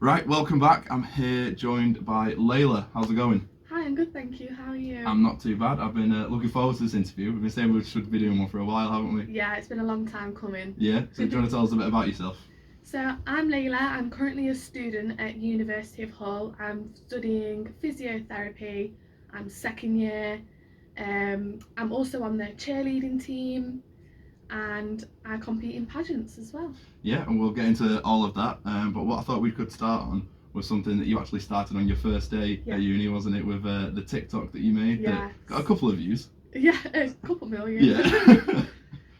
Right, welcome back. I'm here joined by Layla. How's it going? Hi, I'm good, thank you. How are you? I'm not too bad. I've been looking forward to this interview. We've been saying we should be doing one for a while, haven't we? Yeah, it's been a long time coming. Yeah? So do you want to tell us a bit about yourself? So, I'm Layla. I'm currently a student at University of Hull. I'm studying physiotherapy. I'm second year. I'm also on the cheerleading team and I compete in pageants as well. Yeah, and we'll get into all of that. But what I thought we could start on was something that you actually started on your first day Yeah. at uni, wasn't it? With the TikTok that you made. Yeah. That got a couple of views. Yeah, a couple million. Yeah.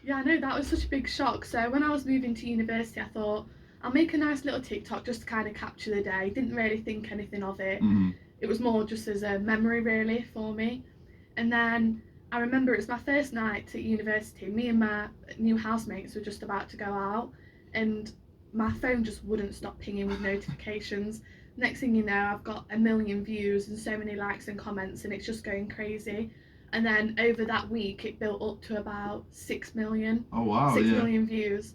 Yeah, I know, that was such a big shock. So when I was moving to university, I thought I'll make a nice little TikTok just to kind of capture the day. Didn't really think anything of it. It was more just as a memory really for me. And then I remember it was my first night at university. Me and my new housemates were just about to go out and my phone just wouldn't stop pinging with notifications. Next thing you know, I've got a million views and so many likes and comments and it's just going crazy. And then over that week it built up to about 6 million. Oh wow, 6 yeah. million views.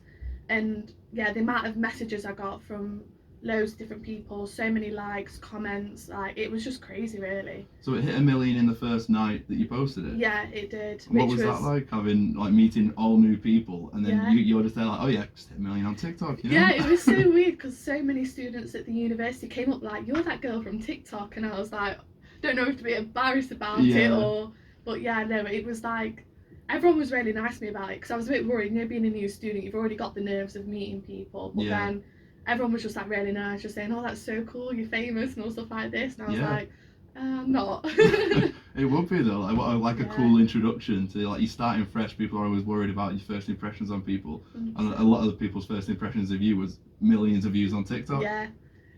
And yeah, the amount of messages I got from loads of different people, so many likes, comments, like it was just crazy really. So it hit 1 million in the first night that you posted it? Yeah, it did. And what was that like, having like meeting all new people and then Yeah. you're just there like, oh yeah, just hit 1 million on TikTok, you know? Yeah, it was so weird because so many students at the university came up like, you're that girl from TikTok, and I was like, don't know if to be embarrassed about it or, but yeah, no, it was like, everyone was really nice to me about it because I was a bit worried, you know, being a new student, you've already got the nerves of meeting people, but then everyone was just like really nice, just saying, oh, that's so cool, you're famous and all stuff like this, and I was like, I'm not. It would be though, like a cool introduction to, like, you starting fresh. People are always worried about your first impressions on people, 100%. And a lot of the people's first impressions of you was millions of views on TikTok. Yeah,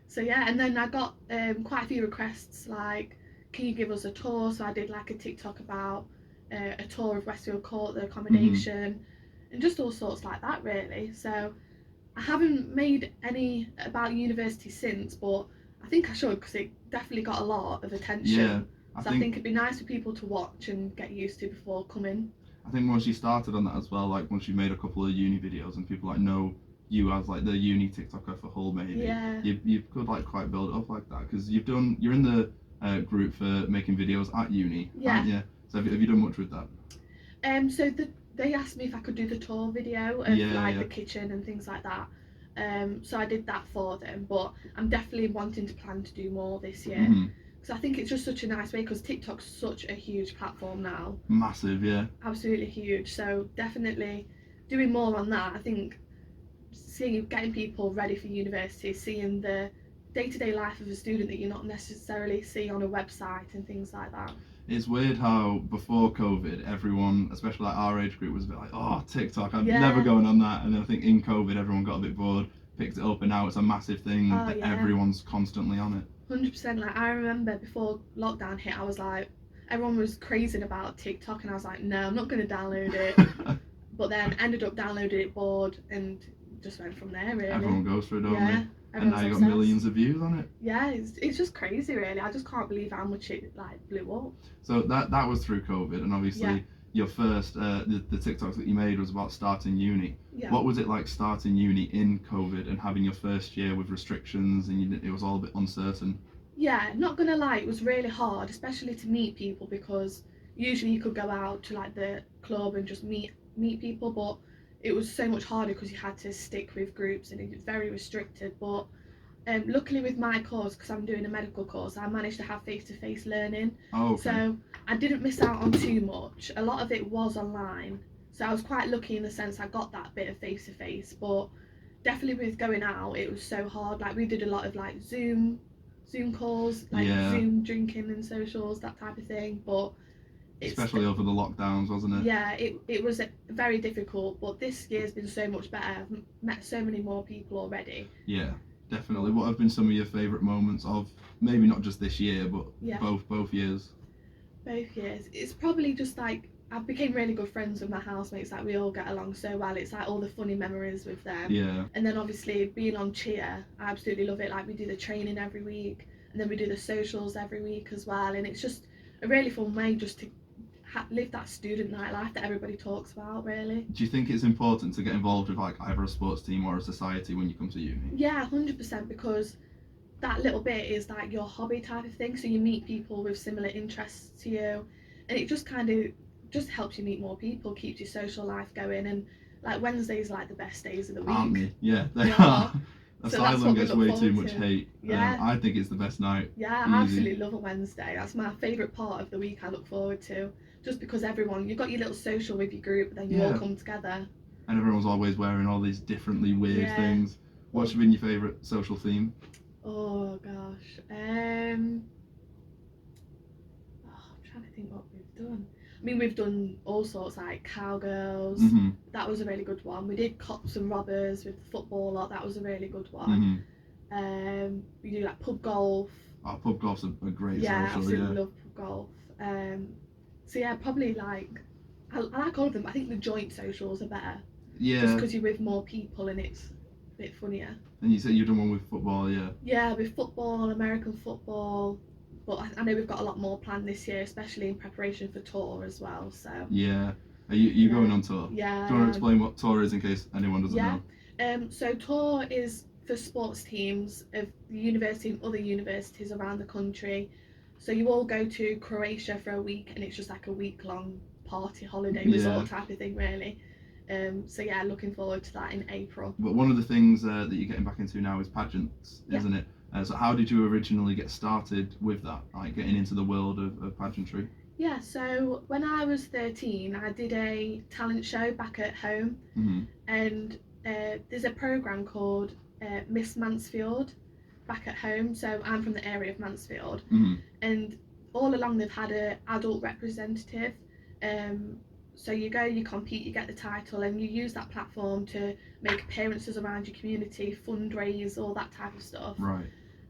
so yeah, and then I got quite a few requests like, can you give us a tour? So I did like a TikTok about a tour of Westfield Court, the accommodation, and just all sorts like that really. So I haven't made any about university since, but I think I should because it definitely got a lot of attention. Yeah, I think it'd be nice for people to watch and get used to before coming. I think once you started on that as well, like once you made a couple of uni videos and people like know you as like the uni TikToker for Hull, maybe you could like quite build it up like that, because you're in the group for making videos at uni, aren't you? So have you done much with that? So they asked me if I could do the tour video of the kitchen and things like that. So I did that for them, but I'm definitely wanting to plan to do more this year. Because I think it's just such a nice way, because TikTok's such a huge platform now. Massive, yeah. Absolutely huge. So definitely doing more on that. I think getting people ready for university, seeing the day-to-day life of a student that you're not necessarily see on a website and things like that. It's weird how before COVID, everyone, especially like our age group, was a bit like, oh, TikTok, I'm never going on that. And then I think in COVID, everyone got a bit bored, picked it up, and now it's a massive thing that everyone's constantly on it. 100%. Like, I remember before lockdown hit, I was like, everyone was crazing about TikTok, and I was like, no, I'm not going to download it. But then ended up downloading it, bored, and just went from there, really. Everyone goes for it, don't they? And now you got millions of views on it. Yeah, it's just crazy, really. I just can't believe how much it like blew up. So that was through COVID, and obviously your first the TikToks that you made was about starting uni. Yeah. What was it like starting uni in COVID and having your first year with restrictions, and it was all a bit uncertain? Yeah, not gonna lie, it was really hard, especially to meet people, because usually you could go out to like the club and just meet people, but it was so much harder because you had to stick with groups and it was very restricted. But luckily with my course, because I'm doing a medical course, I managed to have face-to-face learning. Oh, okay. So I didn't miss out on too much. A lot of it was online, so I was quite lucky in the sense I got that bit of face-to-face. But definitely with going out, it was so hard. Like, we did a lot of like Zoom calls, like Zoom drinking and socials, that type of thing. But especially over the lockdowns, wasn't it? Yeah, it was very difficult, but this year's been so much better. I've met so many more people already. Yeah, definitely. What have been some of your favourite moments of, maybe not just this year, but both years? Both years. It's probably just like, I became really good friends with my housemates, like we all get along so well. It's like all the funny memories with them. Yeah. And then obviously being on cheer, I absolutely love it. Like, we do the training every week, and then we do the socials every week as well, and it's just a really fun way just to live that student nightlife that everybody talks about, really. Do you think it's important to get involved with like either a sports team or a society when you come to uni? Yeah, 100%, because that little bit is like your hobby type of thing, so you meet people with similar interests to you, and it just kind of just helps you meet more people, keeps your social life going, and like Wednesdays are like the best days of the week. Aren't they? Yeah, they Yeah. are. So Asylum gets way too forward much to. hate. Yeah. I think it's the best night. Yeah, I absolutely love a Wednesday. That's my favourite part of the week. I look forward to, just because you've got your little social with your group, then you all come together. And everyone's always wearing all these differently weird things. What's been your favourite social theme? Oh gosh, I'm trying to think what we've done. I mean, we've done all sorts, like cowgirls. Mm-hmm. That was a really good one. We did cops and robbers with the football lot. That was a really good one. Mm-hmm. We do like pub golf. Oh, pub golf's a great social. I absolutely love pub golf. So yeah, probably like I like all of them. I think the joint socials are better. Yeah. Just because you're with more people and it's a bit funnier. And you said you've done one with football, yeah? Yeah, with football, American football. But I know we've got a lot more planned this year, especially in preparation for tour as well. So yeah, are you going on tour? Yeah. Do you want to explain what tour is in case anyone doesn't know? So tour is for sports teams of the university and other universities around the country. So you all go to Croatia for a week, and it's just like a week-long party holiday resort type of thing, really. So yeah, looking forward to that in April. But one of the things that you're getting back into now is pageants, isn't it? So how did you originally get started with that, like getting into the world of pageantry? Yeah, so when I was 13, I did a talent show back at home. Mm-hmm. And there's a programme called Miss Mansfield back at home. So I'm from the area of Mansfield. Mm-hmm. And all along they've had an adult representative. So you go, you compete, you get the title, and you use that platform to make appearances around your community, fundraise, all that type of stuff. Right.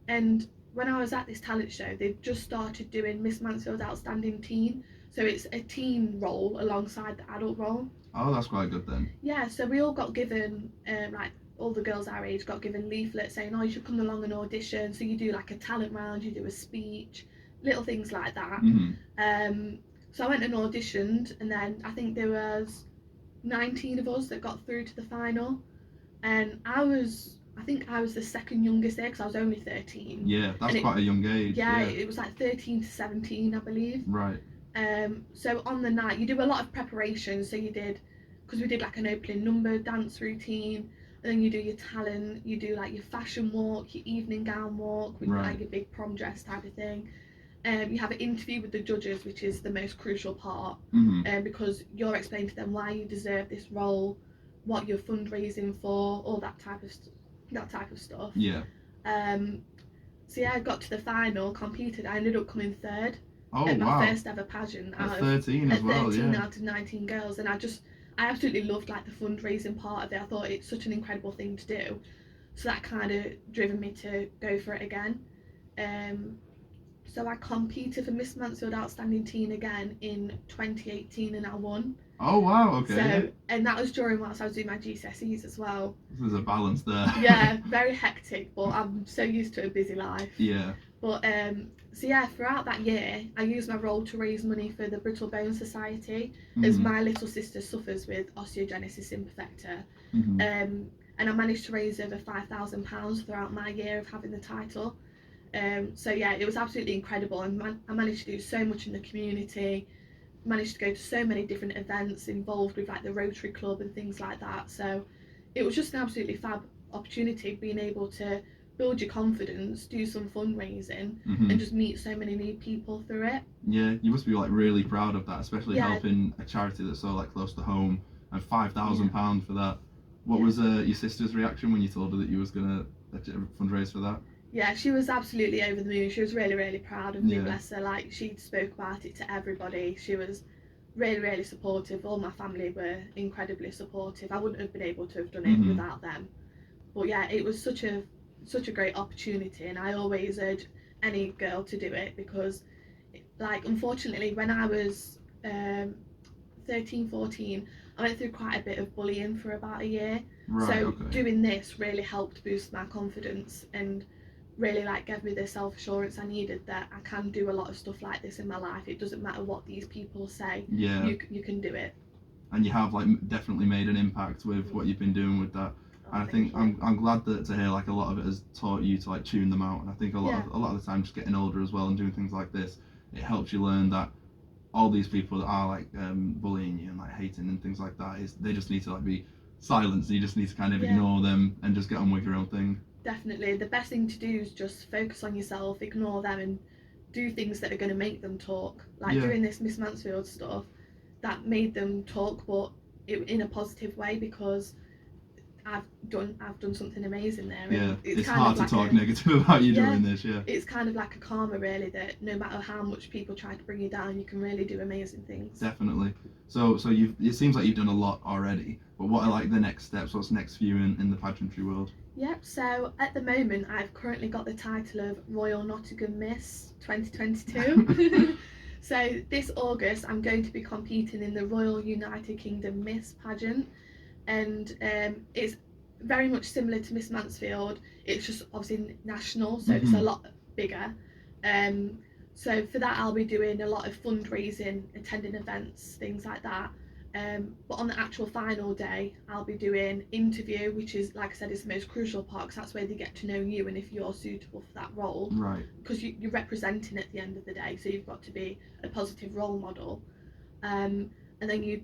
And when I was at this talent show, they've just started doing Miss Mansfield Outstanding Teen. So it's a teen role alongside the adult role. Oh, that's quite good then. Yeah, so we all got given, like all the girls our age got given leaflets saying, oh, you should come along and audition. So you do like a talent round, you do a speech, little things like that. Mm-hmm. So I went and auditioned, and then I think there was 19 of us that got through to the final, and I think I was the second youngest there because I was only 13. Yeah, that's quite a young age. Yeah, it was like 13 to 17, I believe. Right. So on the night, you do a lot of preparation. So because we did like an opening number, dance routine, and then you do your talent, you do like your fashion walk, your evening gown walk, with like your big prom dress type of thing. You have an interview with the judges, which is the most crucial part, because you're explaining to them why you deserve this role, what you're fundraising for, all that type of stuff. Yeah. So yeah, I got to the final, competed. I ended up coming third. Oh, at my first ever pageant. At 13 as well, 13 out of 19 girls, and I absolutely loved like the fundraising part of it. I thought it's such an incredible thing to do. So that kind of driven me to go for it again. So I competed for Miss Mansfield Outstanding Teen again in 2018, and I won. Oh wow, okay. So, and that was whilst I was doing my GCSEs as well. There's a balance there. Yeah, very hectic, but I'm so used to a busy life. Yeah. But so yeah, throughout that year, I used my role to raise money for the Brittle Bone Society, as my little sister suffers with osteogenesis imperfecta. And I managed to raise over £5,000 throughout my year of having the title. So yeah, it was absolutely incredible, and I managed to do so much in the community, managed to go to so many different events involved with like the Rotary Club and things like that. So it was just an absolutely fab opportunity, being able to build your confidence, do some fundraising, and just meet so many new people through it. Yeah, you must be like really proud of that, especially helping a charity that's so like close to home, and £5,000 for that. What was your sister's reaction when you told her that you was gonna fundraise for that? Yeah, she was absolutely over the moon. She was really, really proud of me, bless her. Like, she spoke about it to everybody. She was really, really supportive. All my family were incredibly supportive. I wouldn't have been able to have done it without them. But yeah, it was such a great opportunity, and I always urge any girl to do it, because like, unfortunately, when I was 13, 14, I went through quite a bit of bullying for about a year. Doing this really helped boost my confidence and really like gave me the self-assurance I needed that I can do a lot of stuff like this in my life. It doesn't matter what these people say. You can do it. And you have like definitely made an impact with what you've been doing with that. And I think I'm glad that to hear like a lot of it has taught you to like tune them out. And I think a lot of the time, just getting older as well and doing things like this, it helps you learn that all these people that are like bullying you and like hating and things like that, is they just need to like be silenced. You just need to kind of ignore them and just get on with your own thing. Definitely, the best thing to do is just focus on yourself, ignore them, and do things that are going to make them talk. Like doing this Miss Mansfield stuff, that made them talk, but in a positive way, because I've done something amazing there. Yeah, it's hard to talk negative about you doing this. Yeah, it's kind of like a karma, really, that no matter how much people try to bring you down, you can really do amazing things. Definitely. So it seems like you've done a lot already. But what are like the next steps? What's next for you in the pageantry world? Yep. So at the moment, I've currently got the title of Royal Nottingham Miss 2022. So this August, I'm going to be competing in the Royal United Kingdom Miss pageant. And it's very much similar to Miss Mansfield. It's just obviously national, so it's a lot bigger. So for that, I'll be doing a lot of fundraising, attending events, things like that. But on the actual final day, I'll be doing interview, which is, like I said, is the most crucial part, because that's where they get to know you and if you're suitable for that role. Right. Because you're representing at the end of the day, so you've got to be a positive role model. And then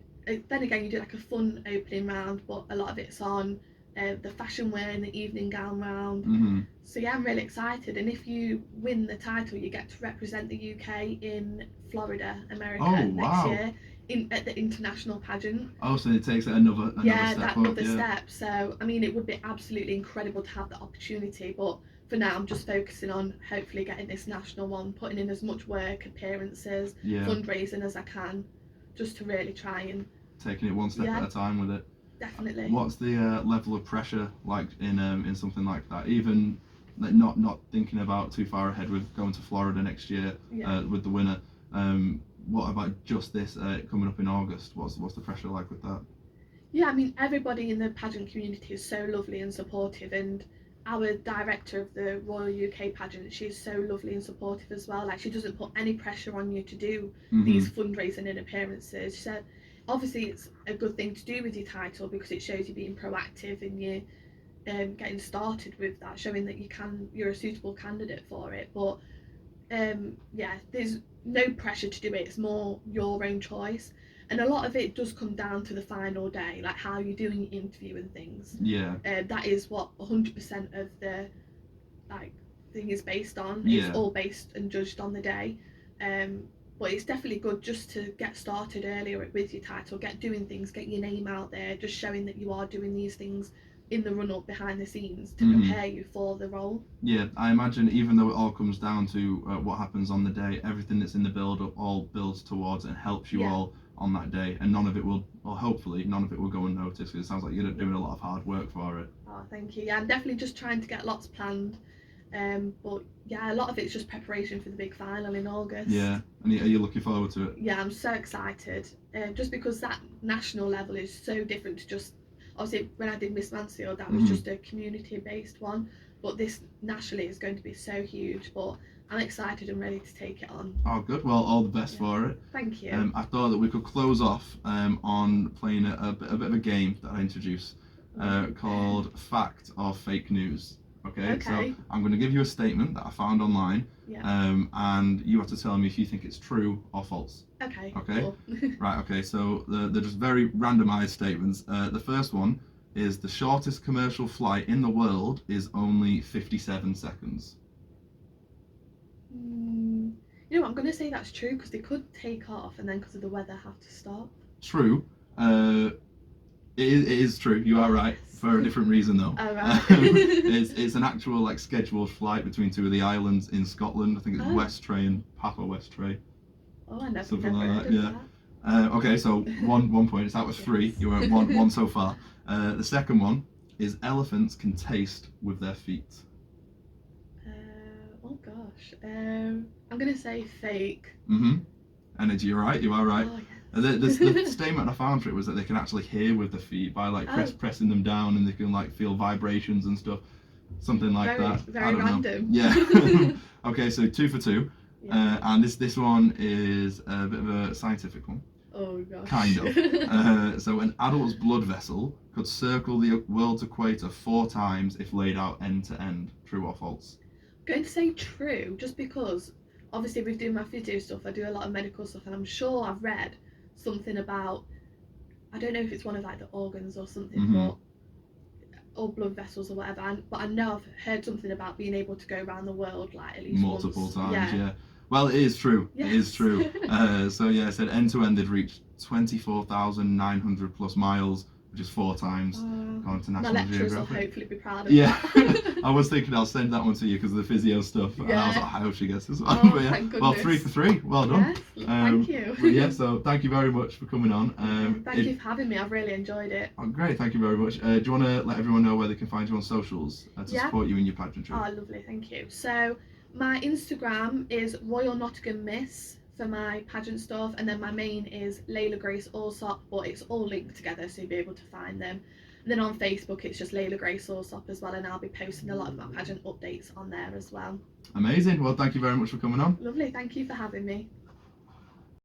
again, you do like a fun opening round, but a lot of it's on the fashion wear and the evening gown round. So yeah, I'm really excited. And if you win the title, you get to represent the UK in Florida, America next year at the international pageant. Oh, so it takes it another step. So I mean, it would be absolutely incredible to have the opportunity, but for now I'm just focusing on hopefully getting this national one, putting in as much work, appearances, fundraising as I can, just to really try and taking it one step at a time with it. Definitely. What's the level of pressure like in something like that? Even like not thinking about too far ahead with going to Florida next year with the winner. What about just this coming up in August? What's the pressure like with that? Yeah, I mean, everybody in the pageant community is so lovely and supportive, and our director of the Royal UK pageant, she's so lovely and supportive as well. Like, she doesn't put any pressure on you to do these fundraising and appearances. She said, obviously it's a good thing to do with your title, because it shows you being proactive and you getting started with that, showing that you're a suitable candidate for it. But there's no pressure to do it. It's more your own choice, and a lot of it does come down to the final day, like how you're doing your interview and things. That is what 100% of the thing is based on. It's all based and judged on the day. But it's definitely good just to get started earlier with your title, get doing things, get your name out there, just showing that you are doing these things in the run-up behind the scenes to prepare you for the role. Yeah, I imagine even though it all comes down to what happens on the day, everything that's in the build-up all builds towards and helps you all on that day, and none of it will, or hopefully none of it will go unnoticed, because it sounds like you're doing a lot of hard work for it. Oh, thank you. Yeah, I'm definitely just trying to get lots planned. But yeah, a lot of it's just preparation for the big final in August. Yeah, and are you looking forward to it? Yeah, I'm so excited. Just because that national level is so different to just, obviously when I did Miss Mansfield, that was just a community-based one. But this nationally is going to be so huge. But I'm excited and ready to take it on. Oh, good. Well, all the best for it. Thank you. I thought that we could close off on playing a bit of a game that I introduced called Fact or Fake News. Okay, so I'm going to give you a statement that I found online, and you have to tell me if you think it's true or false. Okay. Cool. Right, okay, so they're just very randomized statements. The first one is the shortest commercial flight in the world is only 57 seconds. You know what, I'm going to say that's true, because they could take off and then because of the weather have to stop. True. It is true, you are right, for a different reason though. Oh, right. It's an actual like scheduled flight between two of the islands in Scotland. I think it's West Tray and Papa West Tray. Oh, I never Something heard like of that. Okay, so one point, it's out of three. You were at one so far. The second one is elephants can taste with their feet. Oh gosh. I'm going to say fake. And you're right, you are right. Oh, yes. The statement I found for it was that they can actually hear with the feet by like pressing them down, and they can like feel vibrations and stuff, something like that. Very random. Yeah. Okay, so 2 for 2, and this one is a bit of a scientific one. Oh gosh. Kind of. So an adult's blood vessel could circle the world's equator 4 times if laid out end to end. True or false? I'm going to say true, just because obviously with doing my physio stuff, I do a lot of medical stuff, and I'm sure I've read something about, I don't know if it's one of like the organs or something, but or blood vessels or whatever. But I know I've heard something about being able to go around the world like at least multiple once. times. Yeah. Well, it is true. Yes. It is true. So yeah, I said end to end they'd reached 24,900 plus miles, which is 4 times. According to National My lecturers will Geographic. hopefully be proud of that. I was thinking I'll send that one to you because of the physio stuff. And I was like, I hope she gets this one. Oh, but yeah, thank well, goodness. 3 for 3. Well done. Yes, thank you. But yeah, so thank you very much for coming on. Thank you for having me. I've really enjoyed it. Oh, great, thank you very much. Do you want to let everyone know where they can find you on socials to support you in your pageantry? Oh, lovely, thank you. So my Instagram is Royal Nottingham Miss for my pageant stuff, and then my main is Layla Grace Allsop, but it's all linked together so you'll be able to find them. And then on Facebook it's just Layla Grace Allsop as well, and I'll be posting a lot of my pageant updates on there as well. Amazing. Well, thank you very much for coming on. Lovely, thank you for having me.